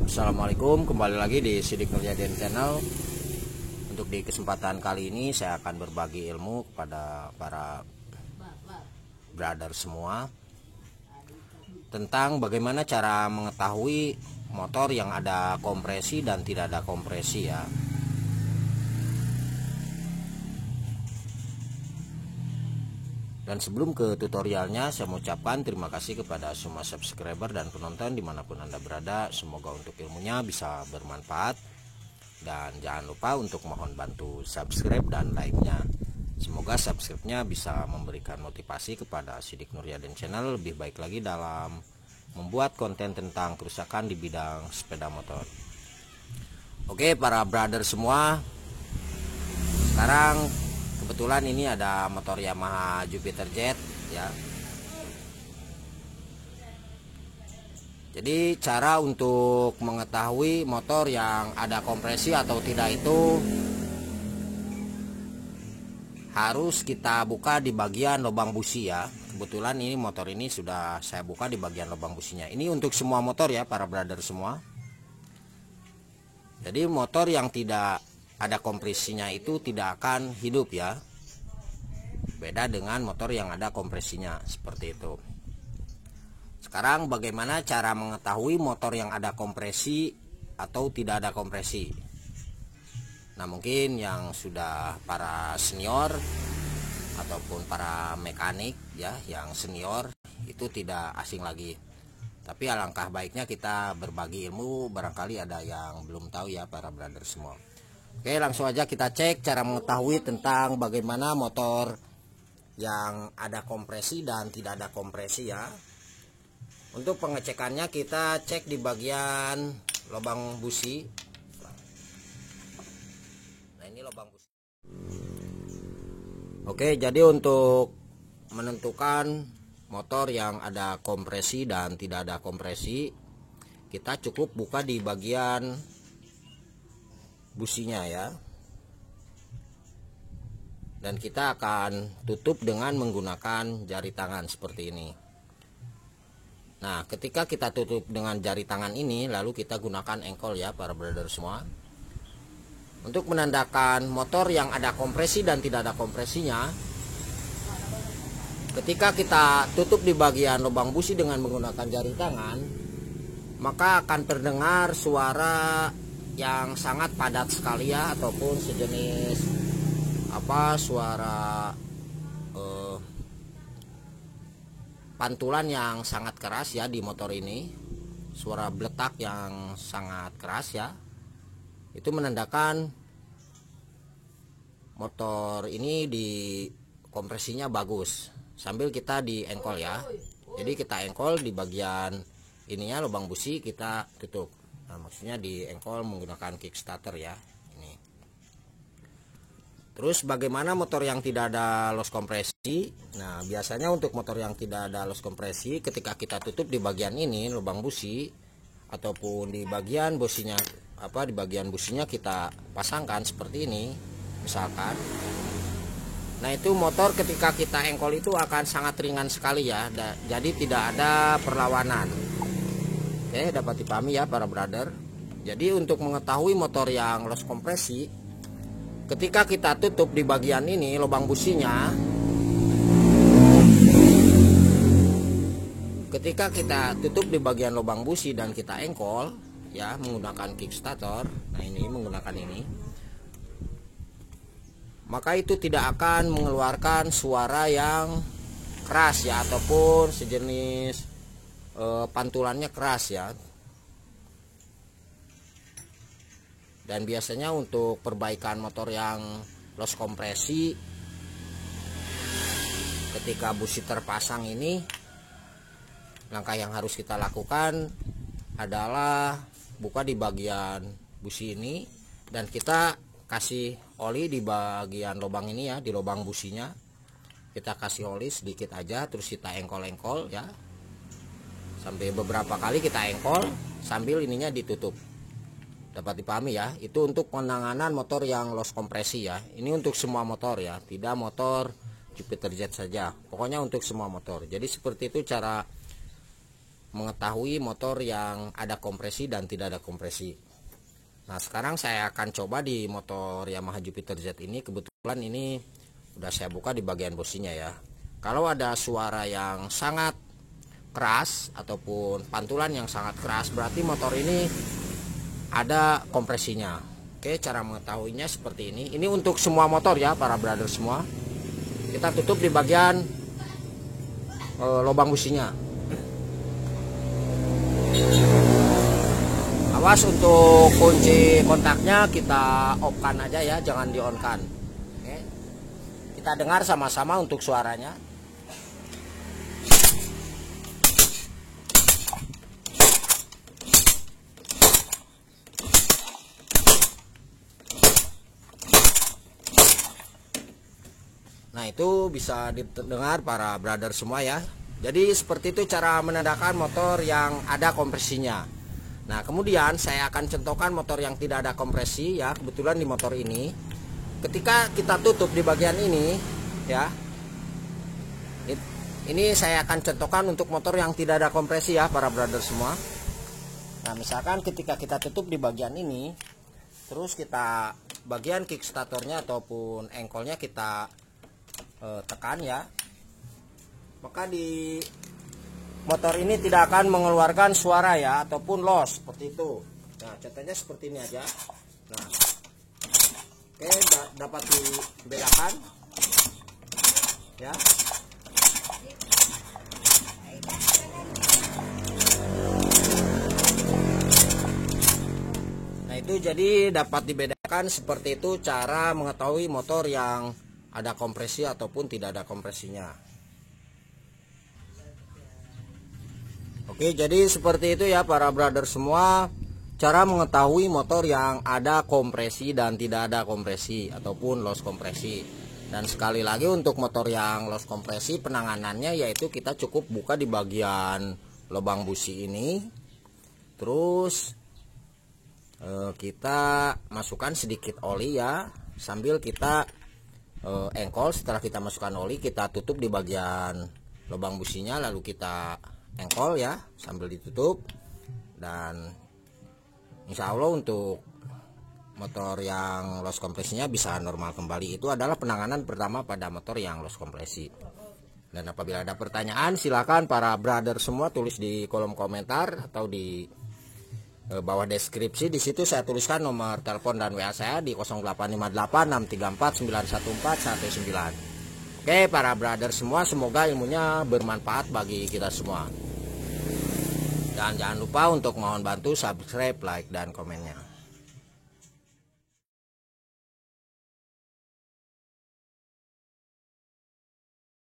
Assalamualaikum, kembali lagi di Sidik Nuryadin Channel. Untuk di kesempatan kali ini saya akan berbagi ilmu kepada para brother semua tentang bagaimana cara mengetahui motor yang ada kompresi dan tidak ada kompresi ya. Dan sebelum ke tutorialnya, saya mengucapkan terima kasih kepada semua subscriber dan penonton dimanapun Anda berada. Semoga untuk ilmunya bisa bermanfaat. Dan jangan lupa untuk mohon bantu subscribe dan like-nya. Semoga subscribe-nya bisa memberikan motivasi kepada Sidik Nuryadin Channel lebih baik lagi dalam membuat konten tentang kerusakan di bidang sepeda motor. Oke para brother semua, sekarang kebetulan ini ada motor Yamaha Jupiter Jet ya. Jadi cara untuk mengetahui motor yang ada kompresi atau tidak itu harus kita buka di bagian lubang busi ya. Kebetulan ini motor ini sudah saya buka di bagian lubang businya. Ini untuk semua motor ya para brother semua. Jadi motor yang tidak ada kompresinya itu tidak akan hidup ya. Beda dengan motor yang ada kompresinya seperti itu. Sekarang bagaimana cara mengetahui motor yang ada kompresi atau tidak ada kompresi? Nah mungkin yang sudah para senior ataupun para mekanik ya yang senior itu tidak asing lagi. Tapi alangkah baiknya kita berbagi ilmu, barangkali ada yang belum tahu ya para brother semua. Oke, langsung aja kita cek cara mengetahui tentang bagaimana motor yang ada kompresi dan tidak ada kompresi ya. Untuk pengecekannya kita cek di bagian lubang busi. Nah, ini lubang busi. Oke, jadi untuk menentukan motor yang ada kompresi dan tidak ada kompresi, kita cukup buka di bagian businya ya, dan kita akan tutup dengan menggunakan jari tangan seperti ini. Nah ketika kita tutup dengan jari tangan ini, lalu kita gunakan engkol ya para brother semua, untuk menandakan motor yang ada kompresi dan tidak ada kompresinya. Ketika kita tutup di bagian lubang busi dengan menggunakan jari tangan, maka akan terdengar suara yang sangat padat sekali ya, ataupun sejenis suara pantulan yang sangat keras ya di motor ini, suara bletak yang sangat keras ya. Itu menandakan motor ini di kompresinya bagus. Sambil kita di engkol ya, jadi kita engkol di bagian ininya lubang busi, kita tutup. Nah, maksudnya di engkol menggunakan kickstarter ya ini. Terus bagaimana motor yang tidak ada loss kompresi? Nah biasanya untuk motor yang tidak ada loss kompresi, ketika kita tutup di bagian ini lubang busi ataupun di bagian businya di bagian businya kita pasangkan seperti ini misalkan. Nah itu motor ketika kita engkol itu akan sangat ringan sekali ya, jadi tidak ada perlawanan. Oke, dapat dipahami ya para brother. Jadi untuk mengetahui motor yang loss kompresi, ketika kita tutup di bagian ini lubang businya, ketika kita tutup di bagian lubang busi dan kita engkol ya menggunakan kickstarter, nah ini menggunakan ini, maka itu tidak akan mengeluarkan suara yang keras ya, ataupun sejenis pantulannya keras ya. Dan biasanya untuk perbaikan motor yang loss kompresi, ketika busi terpasang ini, langkah yang harus kita lakukan adalah buka di bagian busi ini dan kita kasih oli di bagian lubang ini ya, di lubang businya kita kasih oli sedikit aja, terus kita engkol-engkol ya, sampai beberapa kali kita engkol sambil ininya ditutup. Dapat dipahami ya, itu untuk penanganan motor yang loss kompresi ya. Ini untuk semua motor ya, tidak motor Jupiter Jet saja, pokoknya untuk semua motor. Jadi seperti itu cara mengetahui motor yang ada kompresi dan tidak ada kompresi. Nah, sekarang saya akan coba di motor Yamaha Jupiter Z ini. Kebetulan ini udah saya buka di bagian businya ya. Kalau ada suara yang sangat keras ataupun pantulan yang sangat keras, berarti motor ini ada kompresinya. Oke, cara mengetahuinya seperti ini. Ini untuk semua motor ya, para brother semua. Kita tutup di bagian lubang businya. Awas untuk kunci kontaknya kita off-kan aja ya, jangan di-on-kan. Oke. Kita dengar sama-sama untuk suaranya. Nah, itu bisa didengar para brother semua ya. Jadi seperti itu cara menandakan motor yang ada kompresinya. Nah, kemudian saya akan contohkan motor yang tidak ada kompresi ya. Kebetulan di motor ini, ketika kita tutup di bagian ini ya, ini saya akan contohkan untuk motor yang tidak ada kompresi ya, para brother semua. Nah, misalkan ketika kita tutup di bagian ini, terus kita bagian kickstarternya ataupun engkolnya kita tekan ya, maka di motor ini tidak akan mengeluarkan suara ya ataupun loss seperti itu. Nah, contohnya seperti ini aja. Nah, oke, dapat dibedakan ya. Nah, itu jadi dapat dibedakan seperti itu cara mengetahui motor yang ada kompresi ataupun tidak ada kompresinya. Oke, jadi seperti itu ya para brother semua, cara mengetahui motor yang ada kompresi dan tidak ada kompresi ataupun loss kompresi. Dan sekali lagi untuk motor yang loss kompresi, penanganannya yaitu kita cukup buka di bagian lubang busi ini. Terus kita masukkan sedikit oli ya, sambil kita engkol. Setelah kita masukkan oli, kita tutup di bagian lubang businya, lalu kita engkol ya sambil ditutup. Dan insya Allah untuk motor yang loss kompresinya bisa normal kembali. Itu adalah penanganan pertama pada motor yang loss kompresi. Dan apabila ada pertanyaan, silakan para brother semua tulis di kolom komentar atau di bawah deskripsi. Di situ saya tuliskan nomor telepon dan WA saya di 0858634919. Oke, para brother semua, semoga ilmunya bermanfaat bagi kita semua. Dan jangan lupa untuk mohon bantu subscribe, like, dan komennya.